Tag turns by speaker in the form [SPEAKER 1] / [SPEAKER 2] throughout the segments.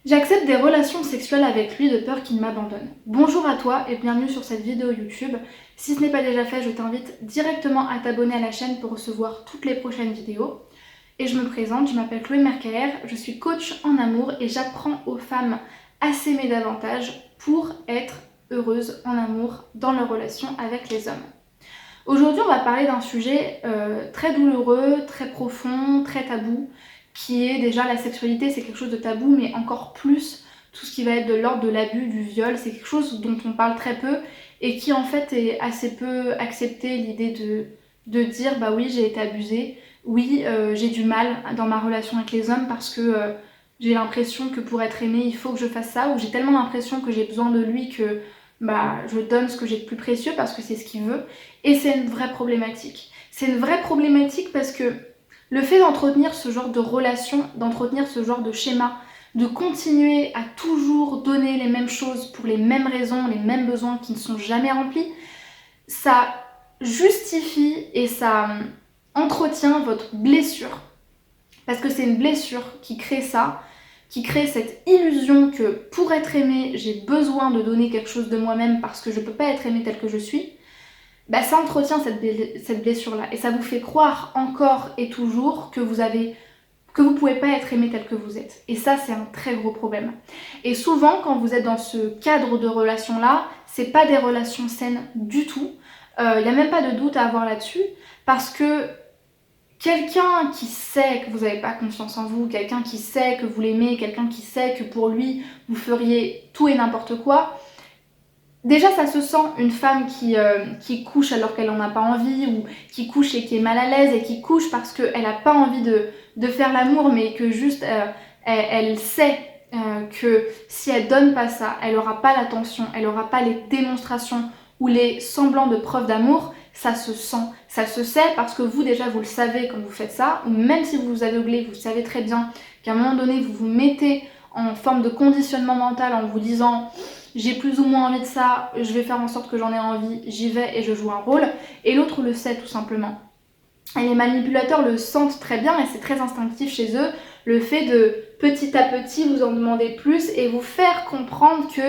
[SPEAKER 1] J'accepte des relations sexuelles avec lui de peur qu'il m'abandonne. Bonjour à toi et bienvenue sur cette vidéo YouTube. Si ce n'est pas déjà fait, je t'invite directement à t'abonner à la chaîne pour recevoir toutes les prochaines vidéos. Et je me présente, je m'appelle Chloé Mercaer, je suis coach en amour et j'apprends aux femmes à s'aimer davantage pour être heureuses en amour dans leurs relations avec les hommes. Aujourd'hui, on va parler d'un sujet très douloureux, très profond, très tabou, qui est déjà la sexualité, c'est quelque chose de tabou, mais encore plus tout ce qui va être de l'ordre de l'abus, du viol, c'est quelque chose dont on parle très peu et qui en fait est assez peu accepté, l'idée de dire bah oui j'ai été abusée, oui j'ai du mal dans ma relation avec les hommes parce que j'ai l'impression que pour être aimée il faut que je fasse ça, ou j'ai tellement l'impression que j'ai besoin de lui que bah je donne ce que j'ai de plus précieux parce que c'est ce qu'il veut, et c'est une vraie problématique. C'est une vraie problématique parce que le fait d'entretenir ce genre de relation, d'entretenir ce genre de schéma, de continuer à toujours donner les mêmes choses pour les mêmes raisons, les mêmes besoins qui ne sont jamais remplis, ça justifie et ça entretient votre blessure. Parce que c'est une blessure qui crée ça, qui crée cette illusion que pour être aimée, j'ai besoin de donner quelque chose de moi-même parce que je ne peux pas être aimée telle que je suis. Bah, ça entretient cette blessure-là et ça vous fait croire encore et toujours que vous pouvez pas être aimé tel que vous êtes. Et ça, c'est un très gros problème. Et souvent, quand vous êtes dans ce cadre de relation-là, c'est pas des relations saines du tout. Il n'y a même pas de doute à avoir là-dessus, parce que quelqu'un qui sait que vous n'avez pas confiance en vous, quelqu'un qui sait que vous l'aimez, quelqu'un qui sait que pour lui, vous feriez tout et n'importe quoi, déjà, ça se sent, une femme qui couche alors qu'elle n'en a pas envie, ou qui couche et qui est mal à l'aise, et qui couche parce qu'elle n'a pas envie de faire l'amour, mais que juste elle sait que si elle donne pas ça, elle n'aura pas l'attention, elle n'aura pas les démonstrations ou les semblants de preuves d'amour. Ça se sent, ça se sait, parce que vous déjà vous le savez quand vous faites ça, ou même si vous vous aveuglez, vous savez très bien qu'à un moment donné vous vous mettez en forme de conditionnement mental en vous disant j'ai plus ou moins envie de ça, je vais faire en sorte que j'en ai envie, j'y vais et je joue un rôle, et l'autre le sait tout simplement. Et les manipulateurs le sentent très bien et c'est très instinctif chez eux, le fait de petit à petit vous en demander plus et vous faire comprendre que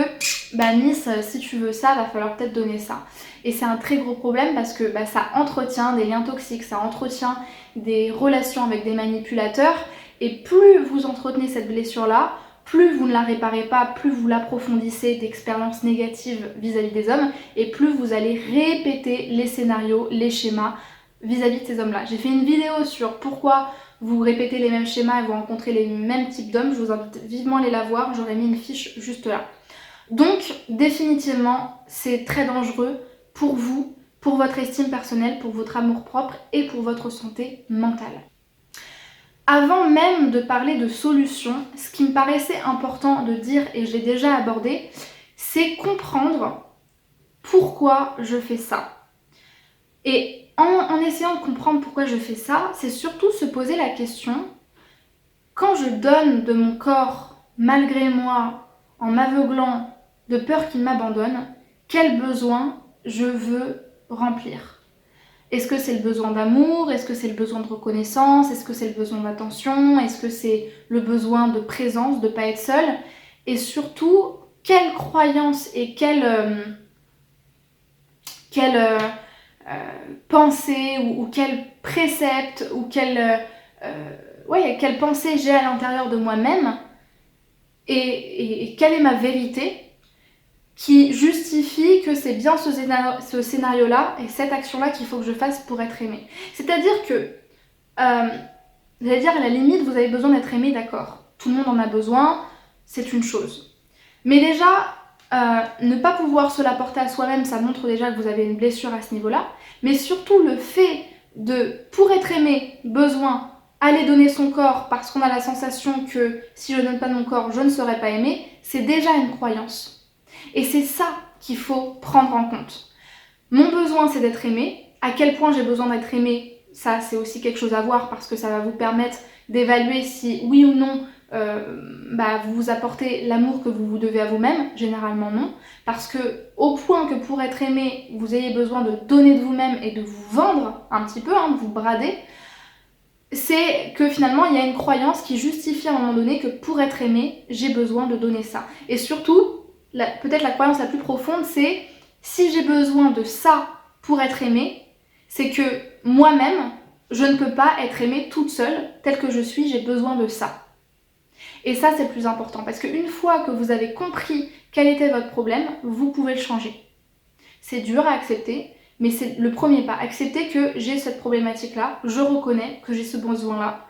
[SPEAKER 1] bah Nice, si tu veux ça, va falloir peut-être donner ça. Et c'est un très gros problème parce que bah, ça entretient des liens toxiques, ça entretient des relations avec des manipulateurs, et plus vous entretenez cette blessure-là, plus vous ne la réparez pas, plus vous l'approfondissez d'expériences négatives vis-à-vis des hommes, et plus vous allez répéter les scénarios, les schémas vis-à-vis de ces hommes-là. J'ai fait une vidéo sur pourquoi vous répétez les mêmes schémas et vous rencontrez les mêmes types d'hommes. Je vous invite vivement à aller la voir, j'aurais mis une fiche juste là. Donc, définitivement, c'est très dangereux pour vous, pour votre estime personnelle, pour votre amour-propre et pour votre santé mentale. Avant même de parler de solutions, ce qui me paraissait important de dire, et je l'ai déjà abordé, c'est comprendre pourquoi je fais ça. Et en essayant de comprendre pourquoi je fais ça, c'est surtout se poser la question, quand je donne de mon corps malgré moi, en m'aveuglant, de peur qu'il m'abandonne, quel besoin je veux remplir ? Est-ce que c'est le besoin d'amour? Est-ce que c'est le besoin de reconnaissance? Est-ce que c'est le besoin d'attention? Est-ce que c'est le besoin de présence, de ne pas être seule? Et surtout, quelle croyance et quelle pensée ou quel précepte ou quelle pensée j'ai à l'intérieur de moi-même, et quelle est ma vérité qui justifie que c'est bien ce scénario-là et cette action-là qu'il faut que je fasse pour être aimée. C'est-à-dire que, j'allais dire, à la limite, vous avez besoin d'être aimé, d'accord. Tout le monde en a besoin, c'est une chose. Mais déjà, ne pas pouvoir se l'apporter à soi-même, ça montre déjà que vous avez une blessure à ce niveau-là. Mais surtout, le fait de, pour être aimé, besoin, aller donner son corps parce qu'on a la sensation que si je ne donne pas de mon corps, je ne serai pas aimé, c'est déjà une croyance. Et c'est ça qu'il faut prendre en compte. Mon besoin, c'est d'être aimé. À quel point j'ai besoin d'être aimé, ça, c'est aussi quelque chose à voir, parce que ça va vous permettre d'évaluer si, oui ou non, vous vous apportez l'amour que vous vous devez à vous-même. Généralement non, parce que au point que pour être aimé, vous ayez besoin de donner de vous-même et de vous vendre un petit peu, de vous brader, c'est que finalement il y a une croyance qui justifie à un moment donné que pour être aimé, j'ai besoin de donner ça. Et surtout, peut-être la croyance la plus profonde, c'est si j'ai besoin de ça pour être aimé, c'est que moi-même, je ne peux pas être aimée toute seule, telle que je suis, j'ai besoin de ça. Et ça, c'est le plus important, parce qu'une fois que vous avez compris quel était votre problème, vous pouvez le changer. C'est dur à accepter, mais c'est le premier pas. Accepter que j'ai cette problématique-là, je reconnais que j'ai ce besoin-là,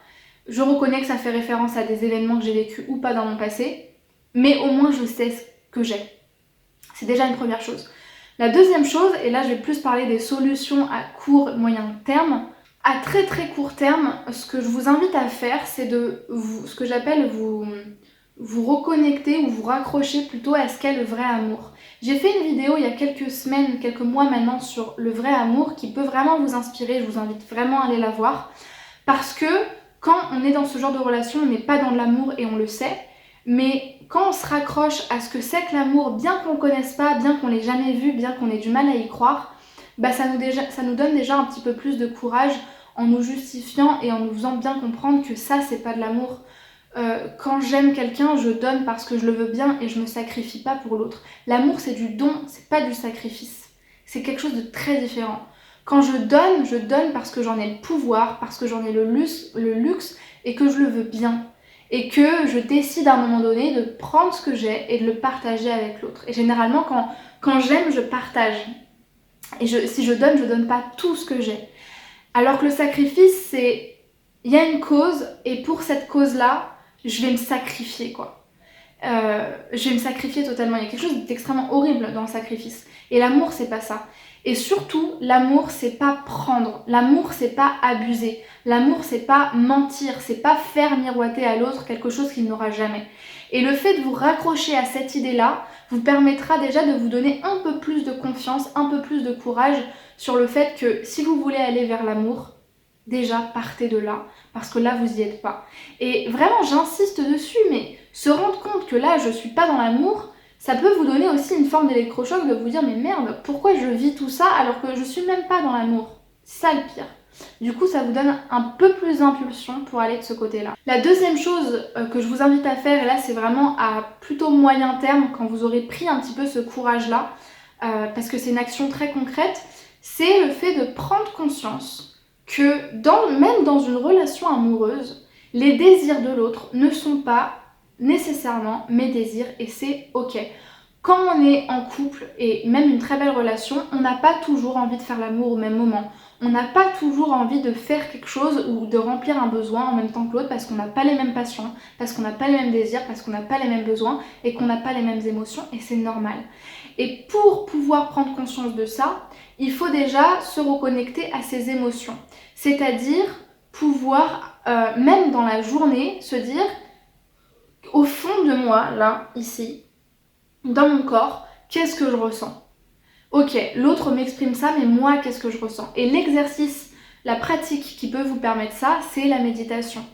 [SPEAKER 1] je reconnais que ça fait référence à des événements que j'ai vécus ou pas dans mon passé, mais au moins je sais ce que j'ai. C'est déjà une première chose. La deuxième chose, et là je vais plus parler des solutions à court, moyen terme. À très très court terme, ce que je vous invite à faire, c'est ce que j'appelle vous reconnecter ou vous raccrocher plutôt à ce qu'est le vrai amour. J'ai fait une vidéo il y a quelques semaines, quelques mois maintenant sur le vrai amour qui peut vraiment vous inspirer, je vous invite vraiment à aller la voir. Parce que quand on est dans ce genre de relation, on n'est pas dans de l'amour et on le sait, mais quand on se raccroche à ce que c'est que l'amour, bien qu'on ne le connaisse pas, bien qu'on l'ait jamais vu, bien qu'on ait du mal à y croire, bah ça nous donne déjà un petit peu plus de courage en nous justifiant et en nous faisant bien comprendre que ça c'est pas de l'amour. Quand j'aime quelqu'un, je donne parce que je le veux bien et je me sacrifie pas pour l'autre. L'amour c'est du don, c'est pas du sacrifice. C'est quelque chose de très différent. Quand je donne parce que j'en ai le pouvoir, parce que j'en ai le luxe et que je le veux bien. Et que je décide à un moment donné de prendre ce que j'ai et de le partager avec l'autre. Et généralement quand j'aime, je partage. Et si je donne pas tout ce que j'ai. Alors que le sacrifice, c'est... Il y a une cause, et pour cette cause-là, je vais me sacrifier, quoi. Je vais me sacrifier totalement. Il y a quelque chose d'extrêmement horrible dans le sacrifice. Et l'amour, c'est pas ça. Et surtout, l'amour, c'est pas prendre. L'amour, c'est pas abuser. L'amour, c'est pas mentir. C'est pas faire miroiter à l'autre quelque chose qu'il n'aura jamais. Et le fait de vous raccrocher à cette idée-là vous permettra déjà de vous donner un peu plus de confiance, un peu plus de courage sur le fait que si vous voulez aller vers l'amour, déjà partez de là, parce que là vous n'y êtes pas. Et vraiment j'insiste dessus, mais se rendre compte que là je suis pas dans l'amour, ça peut vous donner aussi une forme d'électrochoc de vous dire mais merde, pourquoi je vis tout ça alors que je suis même pas dans l'amour? C'est ça le pire. Du coup ça vous donne un peu plus d'impulsion pour aller de ce côté-là. La deuxième chose que je vous invite à faire, et là c'est vraiment à plutôt moyen terme, quand vous aurez pris un petit peu ce courage-là, parce que c'est une action très concrète, c'est le fait de prendre conscience que même dans une relation amoureuse, les désirs de l'autre ne sont pas nécessairement mes désirs et c'est ok. Quand on est en couple et même une très belle relation, on n'a pas toujours envie de faire l'amour au même moment. On n'a pas toujours envie de faire quelque chose ou de remplir un besoin en même temps que l'autre parce qu'on n'a pas les mêmes passions, parce qu'on n'a pas les mêmes désirs, parce qu'on n'a pas les mêmes besoins et qu'on n'a pas les mêmes émotions et c'est normal. Et pour pouvoir prendre conscience de ça, il faut déjà se reconnecter à ses émotions. C'est-à-dire pouvoir, même dans la journée, se dire au fond de moi, là, ici, dans mon corps, qu'est-ce que je ressens? Ok, l'autre m'exprime ça, mais moi, qu'est-ce que je ressens? Et l'exercice, la pratique qui peut vous permettre ça, c'est la méditation.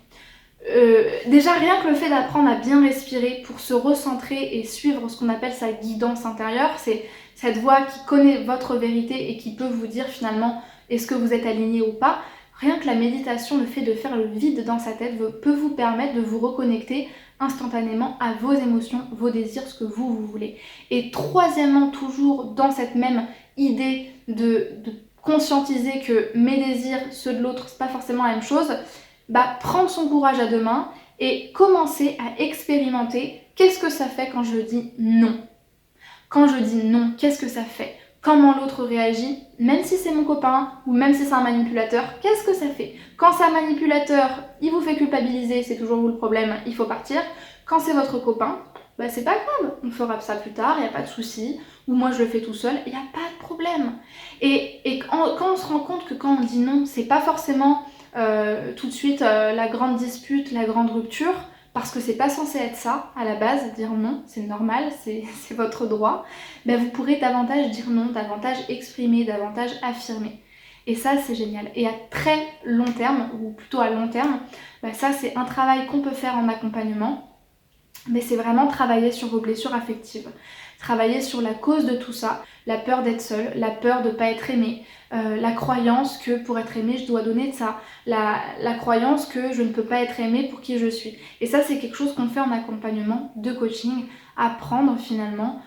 [SPEAKER 1] Déjà, rien que le fait d'apprendre à bien respirer pour se recentrer et suivre ce qu'on appelle sa guidance intérieure, c'est cette voix qui connaît votre vérité et qui peut vous dire finalement est-ce que vous êtes aligné ou pas. Rien que la méditation, le fait de faire le vide dans sa tête peut vous permettre de vous reconnecter instantanément à vos émotions, vos désirs, ce que vous voulez. Et troisièmement, toujours dans cette même idée de conscientiser que mes désirs, ceux de l'autre, c'est pas forcément la même chose, prendre son courage à deux mains et commencer à expérimenter qu'est-ce que ça fait quand je dis non. Quand je dis non, qu'est-ce que ça fait? Comment l'autre réagit, même si c'est mon copain ou même si c'est un manipulateur, qu'est-ce que ça fait? Quand c'est un manipulateur, il vous fait culpabiliser, c'est toujours vous le problème, il faut partir. Quand c'est votre copain, c'est pas grave, on fera ça plus tard, il n'y a pas de souci, ou moi je le fais tout seul, il n'y a pas de problème. Et quand on se rend compte que quand on dit non, c'est pas forcément tout de suite la grande dispute, la grande rupture, parce que c'est pas censé être ça à la base, dire non, c'est normal, c'est votre droit, vous pourrez davantage dire non, davantage exprimer, davantage affirmer. Et ça c'est génial. Et à très long terme, ou plutôt à long terme, ça c'est un travail qu'on peut faire en accompagnement. mais c'est vraiment travailler sur vos blessures affectives. Travailler sur la cause de tout ça, la peur d'être seule, la peur de ne pas être aimée, la croyance que pour être aimée je dois donner de ça, la croyance que je ne peux pas être aimée pour qui je suis. Et ça c'est quelque chose qu'on fait en accompagnement de coaching, apprendre finalement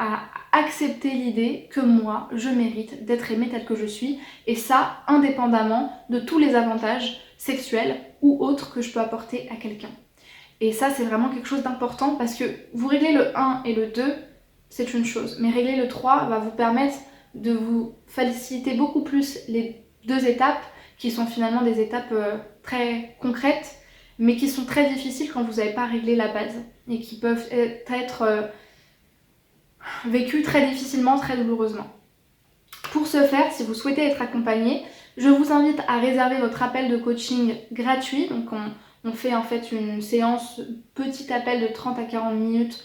[SPEAKER 1] à accepter l'idée que moi je mérite d'être aimée telle que je suis, et ça indépendamment de tous les avantages sexuels ou autres que je peux apporter à quelqu'un. Et ça c'est vraiment quelque chose d'important parce que vous réglez le 1 et le 2, c'est une chose, mais régler le 3 va vous permettre de vous faciliter beaucoup plus les 2 étapes qui sont finalement des étapes très concrètes mais qui sont très difficiles quand vous n'avez pas réglé la base et qui peuvent être vécues très difficilement, très douloureusement. Pour ce faire, si vous souhaitez être accompagné, je vous invite à réserver votre appel de coaching gratuit. Donc on fait en fait une séance, petit appel de 30 à 40 minutes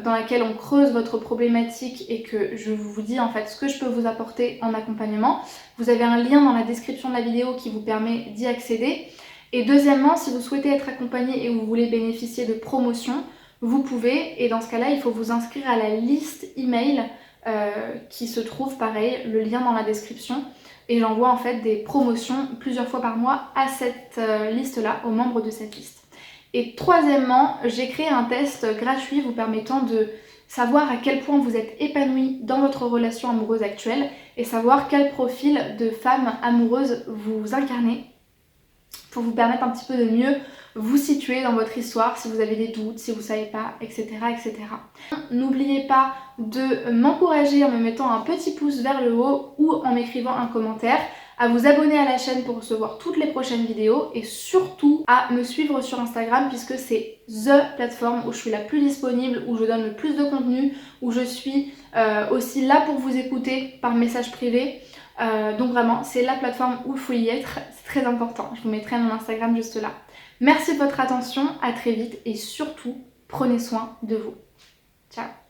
[SPEAKER 1] dans laquelle on creuse votre problématique et que je vous dis en fait ce que je peux vous apporter en accompagnement. Vous avez un lien dans la description de la vidéo qui vous permet d'y accéder. Et deuxièmement, si vous souhaitez être accompagné et vous voulez bénéficier de promotions, vous pouvez, et dans ce cas-là, il faut vous inscrire à la liste email qui se trouve pareil, le lien dans la description. Et j'envoie en fait des promotions plusieurs fois par mois à cette liste-là, aux membres de cette liste. Et troisièmement, j'ai créé un test gratuit vous permettant de savoir à quel point vous êtes épanoui dans votre relation amoureuse actuelle et savoir quel profil de femme amoureuse vous incarnez pour vous permettre un petit peu de mieux vous situer dans votre histoire si vous avez des doutes, si vous ne savez pas, etc. etc. N'oubliez pas de m'encourager en me mettant un petit pouce vers le haut ou en m'écrivant un commentaire, à vous abonner à la chaîne pour recevoir toutes les prochaines vidéos et surtout à me suivre sur Instagram puisque c'est THE plateforme où je suis la plus disponible, où je donne le plus de contenu, où je suis aussi là pour vous écouter par message privé. Donc vraiment, c'est la plateforme où il faut y être, c'est très important. Je vous mettrai mon Instagram juste là. Merci de votre attention, à très vite et surtout, prenez soin de vous. Ciao.